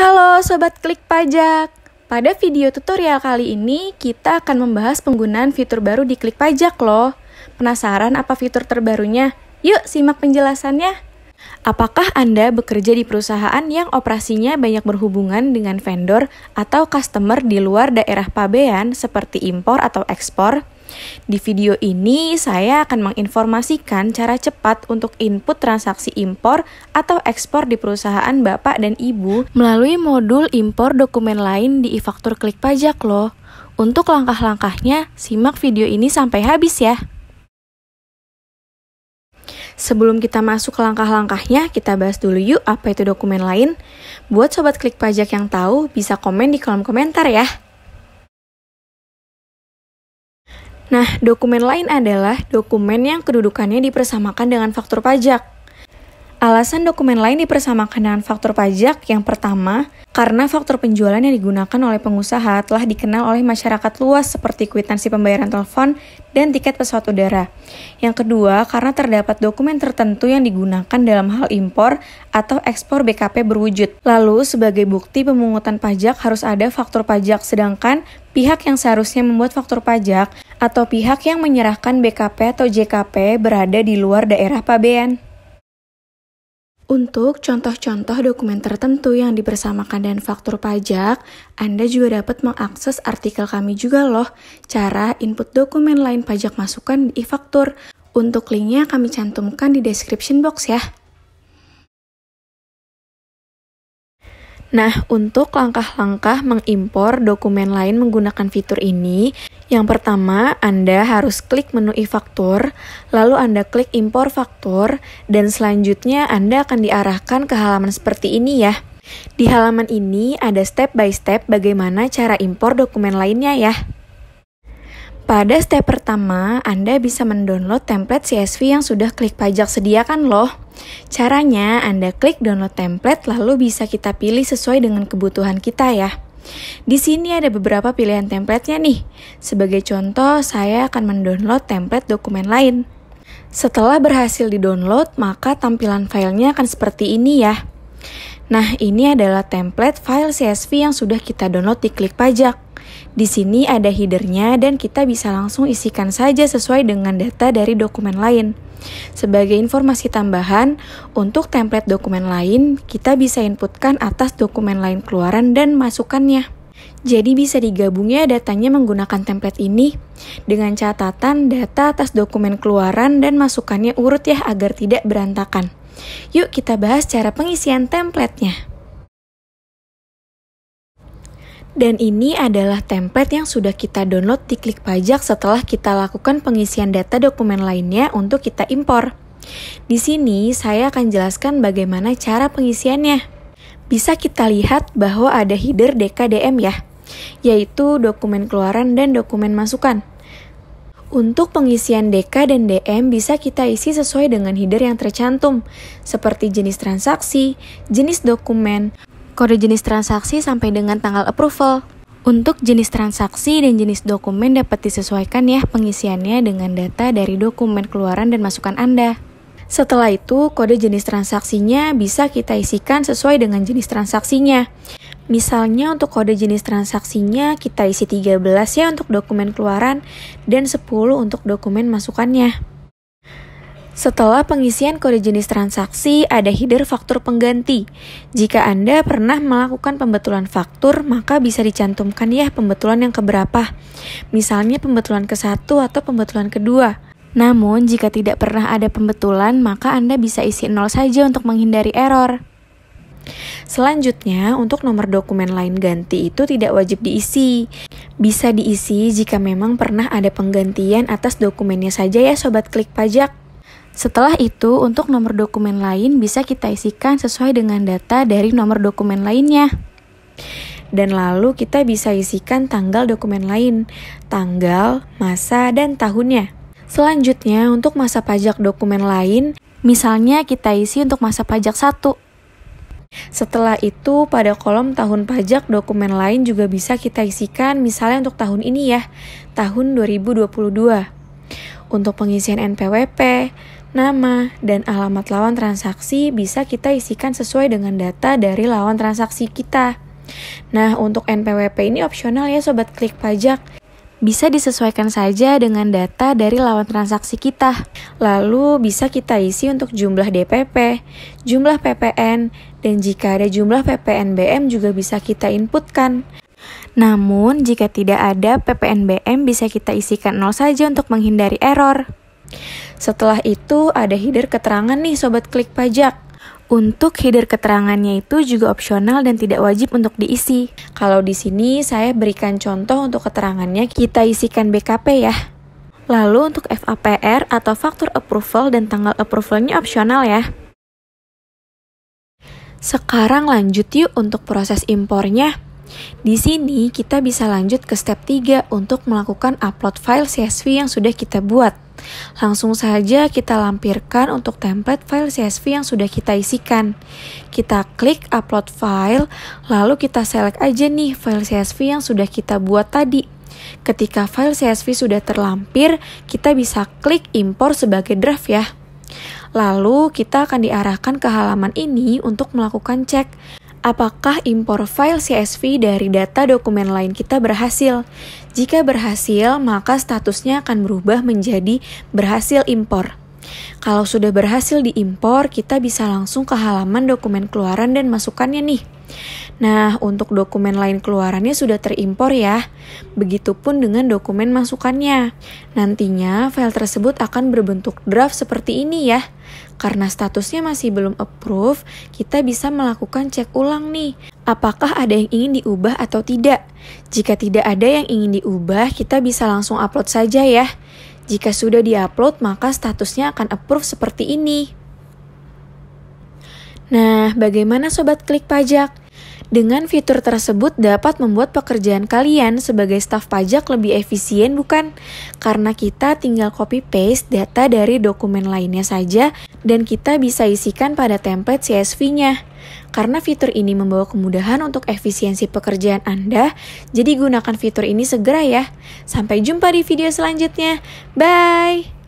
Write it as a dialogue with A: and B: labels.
A: Halo Sobat Klik Pajak. Pada video tutorial kali ini, kita akan membahas penggunaan fitur baru di Klik Pajak loh. Penasaran apa fitur terbarunya? Yuk simak penjelasannya. Apakah Anda bekerja di perusahaan yang operasinya banyak berhubungan dengan vendor atau customer di luar daerah pabean seperti impor atau ekspor? Di video ini, saya akan menginformasikan cara cepat untuk input transaksi impor atau ekspor di perusahaan Bapak dan Ibu melalui modul impor dokumen lain di e-faktur Klik Pajak loh. Untuk langkah-langkahnya, simak video ini sampai habis ya. Sebelum kita masuk ke langkah-langkahnya, kita bahas dulu yuk apa itu dokumen lain. Buat Sobat Klik Pajak yang tahu, bisa komen di kolom komentar ya. Nah, dokumen lain adalah dokumen yang kedudukannya dipersamakan dengan faktur pajak. Alasan dokumen lain dipersamakan dengan faktur pajak yang pertama, karena faktur penjualan yang digunakan oleh pengusaha telah dikenal oleh masyarakat luas seperti kwitansi pembayaran telepon dan tiket pesawat udara. Yang kedua, karena terdapat dokumen tertentu yang digunakan dalam hal impor atau ekspor BKP berwujud. Lalu, sebagai bukti pemungutan pajak harus ada faktur pajak, sedangkan pihak yang seharusnya membuat faktur pajak atau pihak yang menyerahkan BKP atau JKP berada di luar daerah pabean. Untuk contoh-contoh dokumen tertentu yang dipersamakan dengan faktur pajak, Anda juga dapat mengakses artikel kami juga loh, cara input dokumen lain pajak masukan di e-faktur. Untuk linknya kami cantumkan di description box ya. Nah, untuk langkah-langkah mengimpor dokumen lain menggunakan fitur ini, yang pertama, Anda harus klik menu e-faktur, lalu Anda klik impor faktur, dan selanjutnya Anda akan diarahkan ke halaman seperti ini ya. Di halaman ini ada step by step bagaimana cara impor dokumen lainnya ya. Pada step pertama, Anda bisa mendownload template CSV yang sudah Klik Pajak sediakan loh. Caranya, Anda klik download template lalu bisa kita pilih sesuai dengan kebutuhan kita ya. Di sini ada beberapa pilihan templatenya nih. Sebagai contoh, saya akan mendownload template dokumen lain. Setelah berhasil di-download, maka tampilan filenya akan seperti ini ya. Nah, ini adalah template file CSV yang sudah kita download di Klik Pajak. Di sini ada headernya dan kita bisa langsung isikan saja sesuai dengan data dari dokumen lain. Sebagai informasi tambahan, untuk template dokumen lain, kita bisa inputkan atas dokumen lain keluaran dan masukannya. Jadi bisa digabungnya datanya menggunakan template ini. Dengan catatan data atas dokumen keluaran dan masukannya urut ya agar tidak berantakan. Yuk kita bahas cara pengisian templatenya. Dan ini adalah template yang sudah kita download di Klik Pajak setelah kita lakukan pengisian data dokumen lainnya untuk kita impor. Di sini saya akan jelaskan bagaimana cara pengisiannya. Bisa kita lihat bahwa ada header DKDM ya, yaitu dokumen keluaran dan dokumen masukan. Untuk pengisian DK dan DM bisa kita isi sesuai dengan header yang tercantum, seperti jenis transaksi, jenis dokumen, kode jenis transaksi sampai dengan tanggal approval. Untuk jenis transaksi dan jenis dokumen dapat disesuaikan ya pengisiannya dengan data dari dokumen keluaran dan masukan Anda. Setelah itu, kode jenis transaksinya bisa kita isikan sesuai dengan jenis transaksinya. Misalnya untuk kode jenis transaksinya kita isi 13 ya untuk dokumen keluaran dan 10 untuk dokumen masukannya. Setelah pengisian kode jenis transaksi, ada header faktur pengganti. Jika Anda pernah melakukan pembetulan faktur, maka bisa dicantumkan ya pembetulan yang keberapa. Misalnya pembetulan ke-1 atau pembetulan kedua. Namun, jika tidak pernah ada pembetulan, maka Anda bisa isi 0 saja untuk menghindari error. Selanjutnya, untuk nomor dokumen lain ganti itu tidak wajib diisi. Bisa diisi jika memang pernah ada penggantian atas dokumennya saja ya Sobat Klik Pajak. Setelah itu, untuk nomor dokumen lain bisa kita isikan sesuai dengan data dari nomor dokumen lainnya. Dan lalu kita bisa isikan tanggal dokumen lain, tanggal, masa, dan tahunnya. Selanjutnya, untuk masa pajak dokumen lain, misalnya kita isi untuk masa pajak 1. Setelah itu, pada kolom tahun pajak dokumen lain juga bisa kita isikan misalnya untuk tahun ini ya, tahun 2022. Untuk pengisian NPWP, Nama, dan alamat lawan transaksi bisa kita isikan sesuai dengan data dari lawan transaksi kita. Nah, untuk NPWP ini opsional ya Sobat Klik Pajak. Bisa disesuaikan saja dengan data dari lawan transaksi kita. Lalu bisa kita isi untuk jumlah DPP, jumlah PPN, dan jika ada jumlah PPNBM juga bisa kita inputkan. Namun, jika tidak ada PPNBM bisa kita isikan 0 saja untuk menghindari error. Setelah itu ada header keterangan nih Sobat Klik Pajak. Untuk header keterangannya itu juga opsional dan tidak wajib untuk diisi. Kalau di sini saya berikan contoh untuk keterangannya, kita isikan BKP ya. Lalu untuk FAPR atau faktur approval dan tanggal approvalnya opsional ya. Sekarang lanjut yuk untuk proses impornya. Di sini kita bisa lanjut ke step 3 untuk melakukan upload file CSV yang sudah kita buat. Langsung saja kita lampirkan untuk template file CSV yang sudah kita isikan. Kita klik upload file, lalu kita select aja nih file CSV yang sudah kita buat tadi. Ketika file CSV sudah terlampir, kita bisa klik impor sebagai draft ya. Lalu kita akan diarahkan ke halaman ini untuk melakukan cek apakah impor file CSV dari data dokumen lain kita berhasil. Jika berhasil, maka statusnya akan berubah menjadi berhasil impor. Kalau sudah berhasil diimpor, kita bisa langsung ke halaman dokumen keluaran dan masukannya nih. Nah, untuk dokumen lain keluarannya sudah terimpor ya. Begitupun dengan dokumen masukannya. Nantinya file tersebut akan berbentuk draft seperti ini ya. Karena statusnya masih belum approve, kita bisa melakukan cek ulang nih. Apakah ada yang ingin diubah atau tidak? Jika tidak ada yang ingin diubah, kita bisa langsung upload saja ya. Jika sudah diupload, maka statusnya akan approve seperti ini. Nah, bagaimana Sobat Klik Pajak? Dengan fitur tersebut dapat membuat pekerjaan kalian sebagai staf pajak lebih efisien bukan? Karena kita tinggal copy-paste data dari dokumen lainnya saja dan kita bisa isikan pada template CSV-nya. Karena fitur ini membawa kemudahan untuk efisiensi pekerjaan Anda, jadi gunakan fitur ini segera ya. Sampai jumpa di video selanjutnya. Bye!